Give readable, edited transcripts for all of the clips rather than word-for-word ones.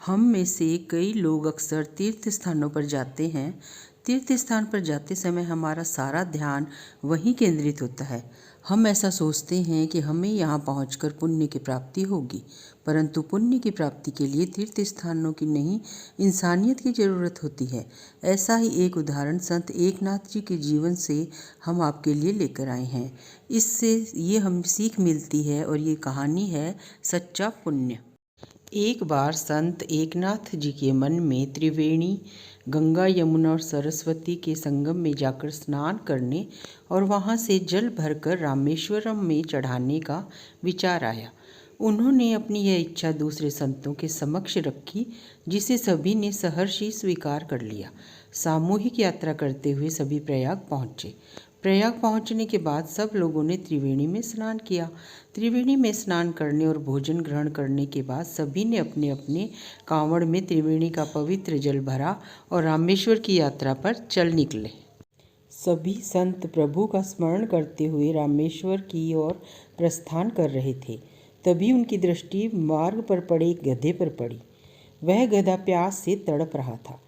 हम में से कई लोग अक्सर तीर्थ स्थानों पर जाते हैं। तीर्थ स्थान पर जाते समय हमारा सारा ध्यान वहीं केंद्रित होता है। हम ऐसा सोचते हैं कि हमें यहाँ पहुंचकर पुण्य की प्राप्ति होगी, परंतु पुण्य की प्राप्ति के लिए तीर्थ स्थानों की नहीं, इंसानियत की ज़रूरत होती है। ऐसा ही एक उदाहरण संत एकनाथ जी के जीवन से हम आपके लिए लेकर आए हैं। इससे ये हम सीख मिलती है और ये कहानी है सच्चा पुण्य। एक बार संत एकनाथ जी के मन में त्रिवेणी, गंगा, यमुना और सरस्वती के संगम में जाकर स्नान करने और वहां से जल भरकर रामेश्वरम में चढ़ाने का विचार आया। उन्होंने अपनी यह इच्छा दूसरे संतों के समक्ष रखी, जिसे सभी ने सहर्षि स्वीकार कर लिया। सामूहिक यात्रा करते हुए सभी प्रयाग पहुँचे। प्रयाग पहुंचने के बाद सब लोगों ने त्रिवेणी में स्नान किया। त्रिवेणी में स्नान करने और भोजन ग्रहण करने के बाद सभी ने अपने अपने कांवड़ में त्रिवेणी का पवित्र जल भरा और रामेश्वर की यात्रा पर चल निकले। सभी संत प्रभु का स्मरण करते हुए रामेश्वर की ओर प्रस्थान कर रहे थे। तभी उनकी दृष्टि मार्ग पर पड़े एक गधे पर पड़ी। वह गधा प्यास से तड़प रहा था।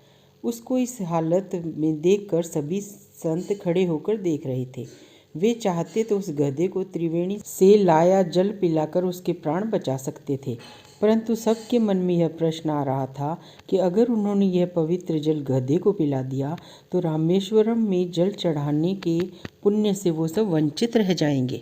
उसको इस हालत में देखकर सभी संत खड़े होकर देख रहे थे। वे चाहते तो उस गधे को त्रिवेणी से लाया जल पिलाकर उसके प्राण बचा सकते थे, परंतु सबके मन में यह प्रश्न आ रहा था कि अगर उन्होंने यह पवित्र जल गधे को पिला दिया तो रामेश्वरम में जल चढ़ाने के पुण्य से वो सब वंचित रह जाएंगे।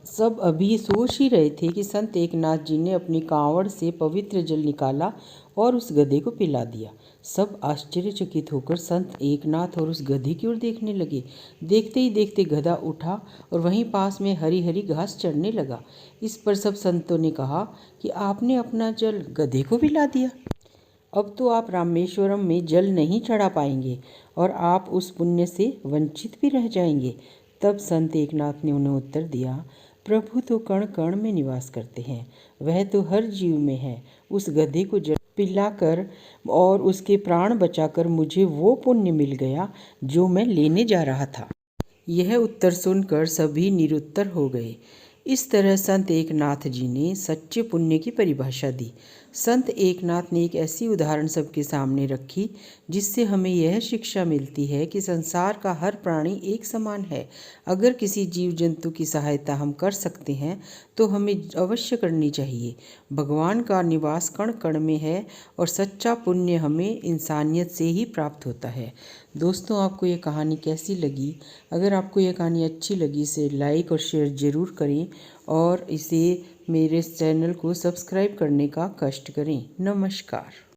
सब अभी सोच ही रहे थे कि संत एकनाथ जी ने अपनी कांवड़ से पवित्र जल निकाला और उस गधे को पिला दिया। सब आश्चर्यचकित होकर संत एकनाथ और उस गधे की ओर देखने लगे। देखते ही देखते गधा उठा और वहीं पास में हरी हरी घास चढ़ने लगा। इस पर सब संतों ने कहा कि आपने अपना जल गधे को पिला दिया। अब तो आप रामेश्वरम में जल नहीं चढ़ा पाएंगे और आप उस पुण्य से वंचित भी रह जाएंगे। तब संत एकनाथ ने उन्हें उत्तर दिया, प्रभु तो कण कण में निवास करते हैं, वह तो हर जीव में है। उस गधे को जल पिलाकर और उसके प्राण बचाकर मुझे वो पुण्य मिल गया जो मैं लेने जा रहा था। यह उत्तर सुनकर सभी निरुत्तर हो गए। इस तरह संत एकनाथ जी ने सच्चे पुण्य की परिभाषा दी। संत एकनाथ ने एक ऐसी उदाहरण सबके सामने रखी जिससे हमें यह शिक्षा मिलती है कि संसार का हर प्राणी एक समान है। अगर किसी जीव जंतु की सहायता हम कर सकते हैं तो हमें अवश्य करनी चाहिए। भगवान का निवास कण कण में है और सच्चा पुण्य हमें इंसानियत से ही प्राप्त होता है। दोस्तों, आपको ये कहानी कैसी लगी? अगर आपको ये कहानी अच्छी लगी इसे लाइक और शेयर ज़रूर करें और इसे मेरे चैनल को सब्सक्राइब करने का कष्ट करें। नमस्कार।